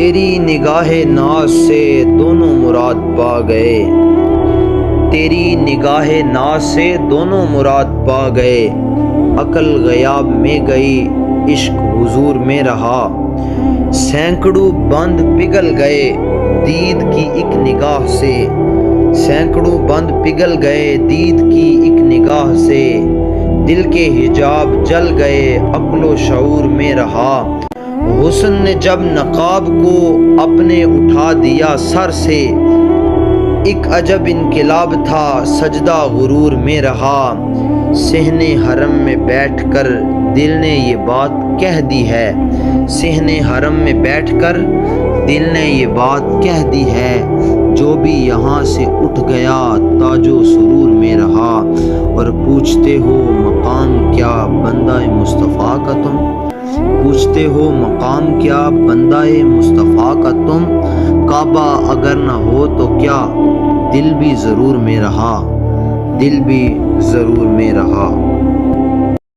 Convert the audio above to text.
تیری نگاہ ناز سے دونوں مراد پا گئے، تیری نگاہ ناز سے دونوں مراد پا گئے، عقل غیاب میں گئی عشق حضور میں رہا، سینکڑوں بند پگھل گئے دید کی ایک نگاہ سے، سینکڑوں بند پگھل گئے دید کی ایک نگاہ سے، دل کے حجاب جل گئے عقل و شعور میں رہا، حسن نے جب نقاب کو اپنے اٹھا دیا سر سے، ایک عجب انقلاب تھا سجدہ غرور میں رہا، صحن حرم میں بیٹھ کر دل نے یہ بات کہہ دی ہے، صحن حرم میں بیٹھ کر دل نے یہ بات کہہ دی ہے، جو بھی یہاں سے اٹھ گیا تاج و سرور میں رہا، اور پوچھتے ہو مقام کیا بندہ مصطفیٰ کا تم، پوچھتے ہو مقام کیا بندہ مصطفیٰ کا تم، کعبہ اگر نہ ہو تو کیا دل بھی ضرور میں رہا، دل بھی ضرور میں رہا۔